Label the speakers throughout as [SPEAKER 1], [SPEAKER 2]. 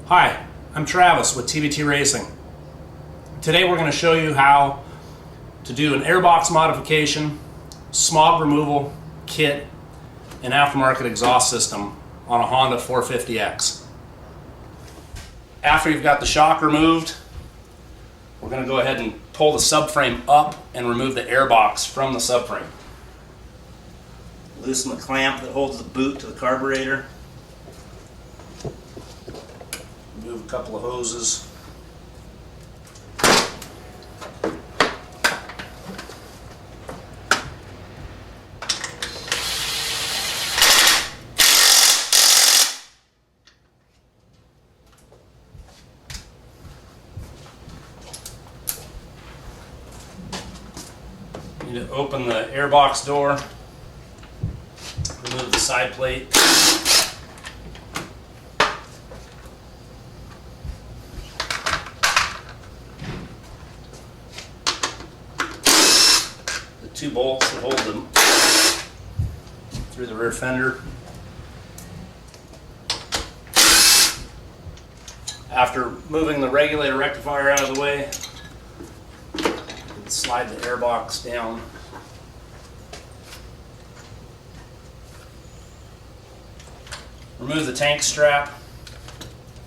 [SPEAKER 1] Hi, I'm Travis with TBTRACING. Today we're going to show you how to do an airbox modification, smog removal kit, and aftermarket exhaust system on a Honda 450X. After you've got the shock removed, we're going to go ahead and pull the subframe up and remove the airbox from the subframe. Loosen the clamp that holds the boot to the carburetor. Remove a couple of hoses. You need to open the airbox door. Remove the side plate. The two bolts that hold them through the rear fender. After moving the regulator rectifier out of the way, you can slide the airbox down. Remove the tank strap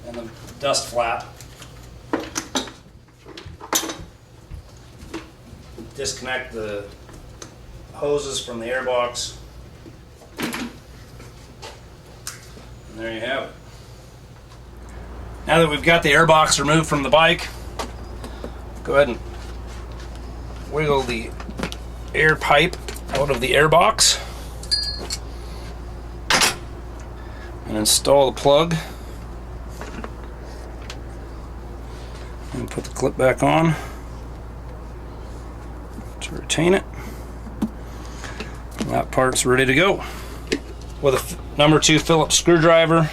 [SPEAKER 1] and the dust flap. Disconnect the hoses from the airbox. And there you have it. Now that we've got the airbox removed from the bike, go ahead and wiggle the air pipe out of the airbox and install the plug and put the clip back on to retain it. And that part's ready to go. With a number 2 Phillips screwdriver,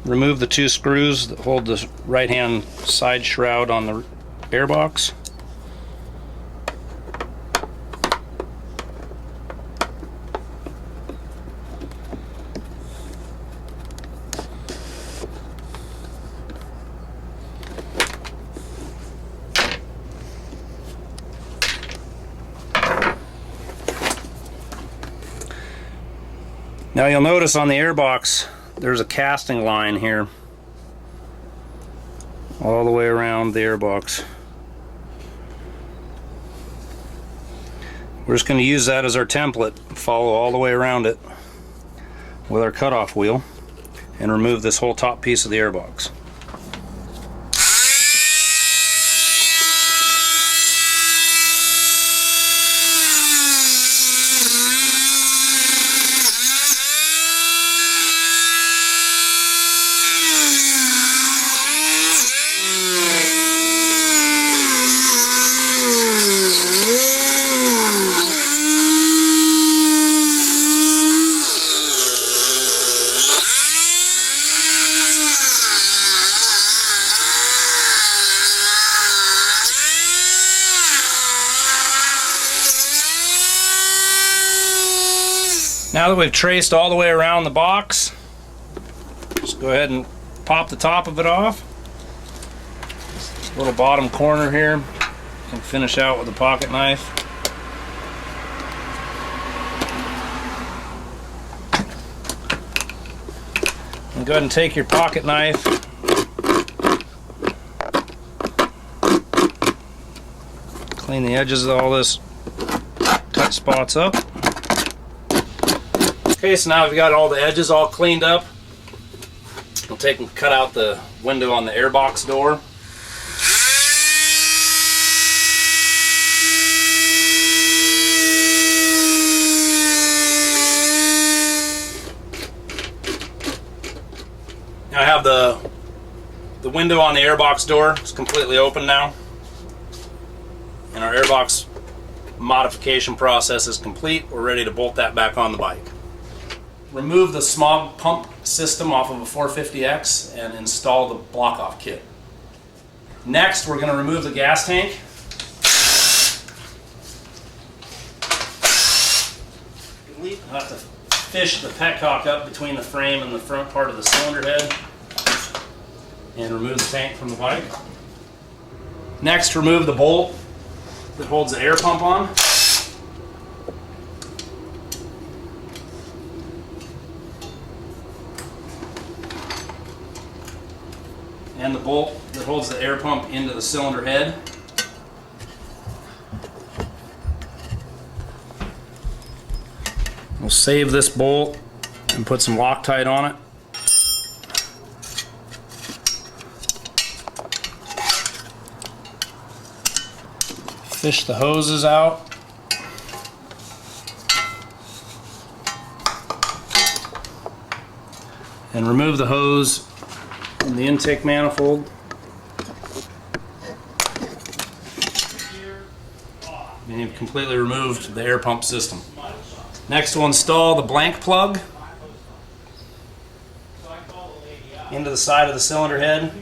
[SPEAKER 1] remove the 2 screws that hold the right hand side shroud on the airbox. Now you'll notice on the airbox there's a casting line here all the way around the airbox. We're just going to use that as our template, follow all the way around it with our cutoff wheel, and remove this whole top piece of the airbox. Now that we've traced all the way around the box, just go ahead and pop the top of it off. This little bottom corner here, you can finish out with a pocket knife. And go ahead and take your pocket knife, clean the edges of all this cut spots up. Okay, so now we've got all the edges all cleaned up. We'll take and cut out the window on the airbox door. Now I have the window on the airbox door. It's completely open now. And our airbox modification process is complete. We're ready to bolt that back on the bike. Remove the smog pump system off of a 450X and install the block-off kit. Next, we're going to remove the gas tank. I'll have to fish the petcock up between the frame and the front part of the cylinder head. and remove the tank from the bike. Next, remove the bolt that holds the air pump on. And the bolt that holds the air pump into the cylinder head. We'll save this bolt and put some Loctite on it. Fish the hoses out. And remove the hose from the intake manifold. And you've completely removed the air pump system. Next, we'll install the blank plug into the side of the cylinder head.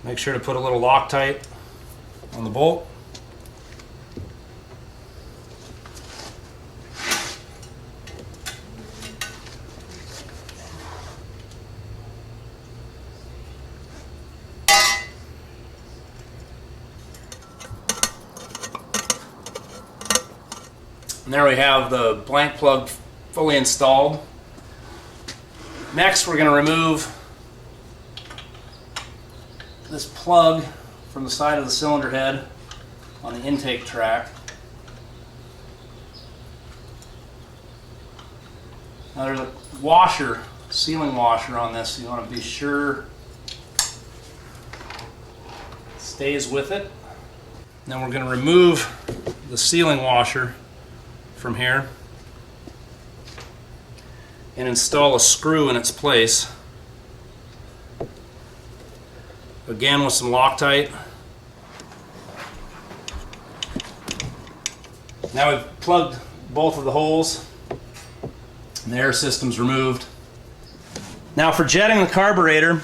[SPEAKER 1] Make sure to put a little Loctite on the bolt. And there we have the blank plug fully installed. Next, we're going to remove this plug from the side of the cylinder head on the intake track. Now there's a washer, sealing washer on this, so you want to be sure it stays with it. Then we're going to remove the sealing washer from here and install a screw in its place. Again with some Loctite. Now we've plugged both of the holes and the air system's removed. Now for jetting the carburetor,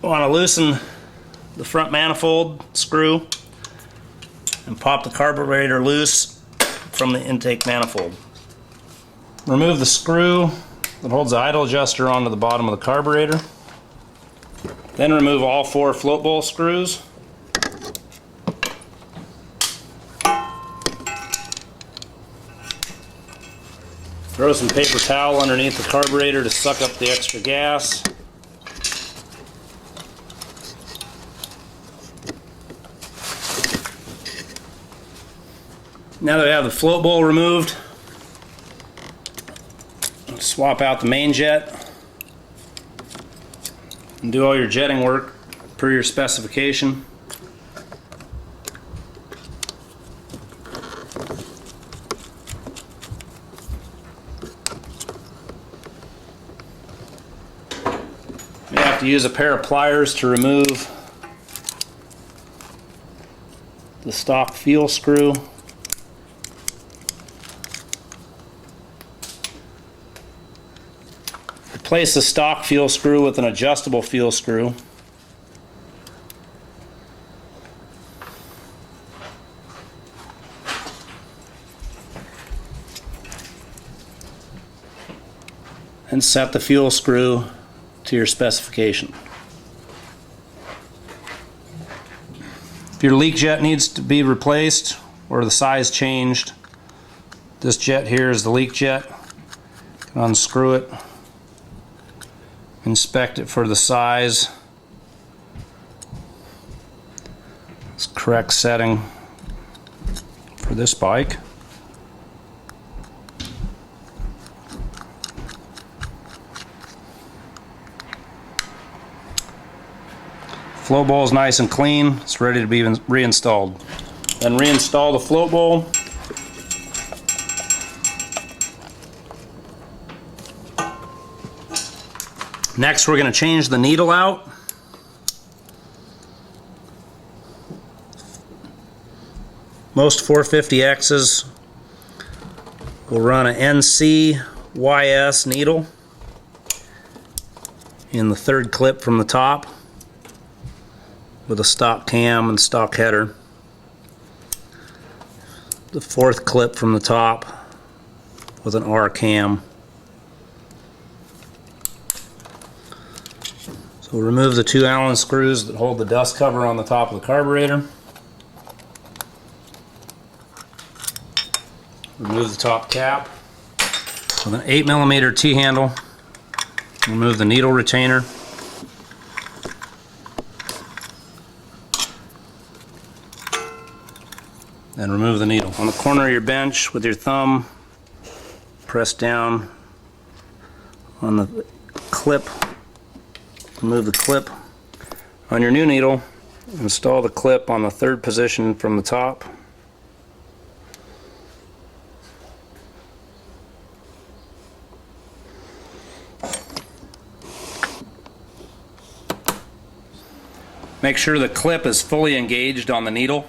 [SPEAKER 1] we want to loosen the front manifold screw and pop the carburetor loose from the intake manifold. Remove the screw that holds the idle adjuster onto the bottom of the carburetor. Then remove all 4 float bowl screws. Throw some paper towel underneath the carburetor to suck up the extra gas. Now that we have the float bowl removed, swap out the main jet and do all your jetting work per your specification. You have to use a pair of pliers to remove the stock fuel screw. Replace the stock fuel screw with an adjustable fuel screw. And set the fuel screw to your specification. If your leak jet needs to be replaced or the size changed, this jet here is the leak jet. You can unscrew it. Inspect it for the size. It's correct setting for this bike. Float bowl is nice and clean. It's ready to be reinstalled. Then reinstall the float bowl. Next, we're going to change the needle out. Most 450Xs will run an NCYS needle in the 3rd clip from the top with a stock cam and stock header. The 4th clip from the top with an R cam. So we'll remove the 2 Allen screws that hold the dust cover on the top of the carburetor. Remove the top cap. With an 8mm T-handle, remove the needle retainer. And remove the needle. On the corner of your bench with your thumb, press down on the clip. Remove the clip. On your new needle, install the clip on the 3rd position from the top. Make sure the clip is fully engaged on the needle.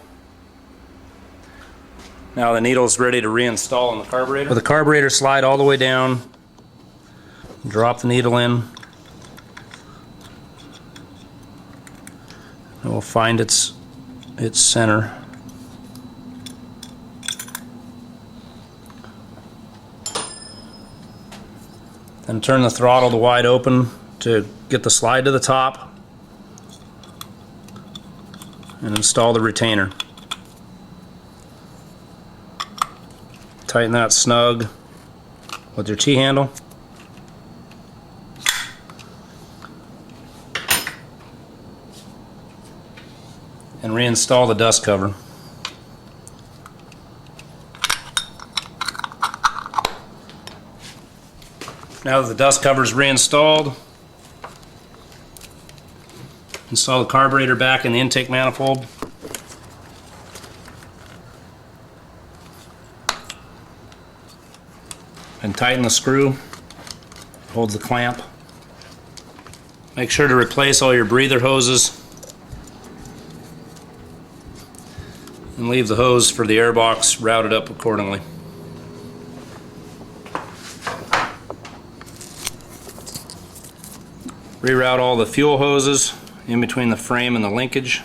[SPEAKER 1] Now the needle is ready to reinstall in the carburetor. With the carburetor, slide all the way down, drop the needle in, and we'll find its center. Then turn the throttle to wide open to get the slide to the top, and install the retainer. Tighten that snug with your T-handle. And reinstall the dust cover. Now that the dust cover is reinstalled, install the carburetor back in the intake manifold. And tighten the screw, holds the clamp. Make sure to replace all your breather hoses and leave the hose for the airbox routed up accordingly. Reroute all the fuel hoses in between the frame and the linkage.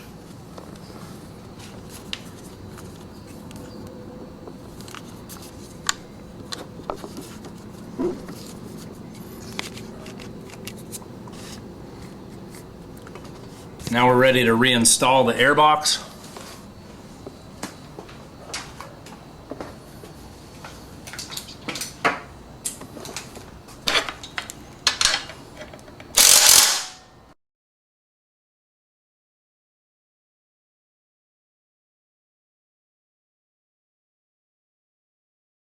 [SPEAKER 1] Now we're ready to reinstall the airbox.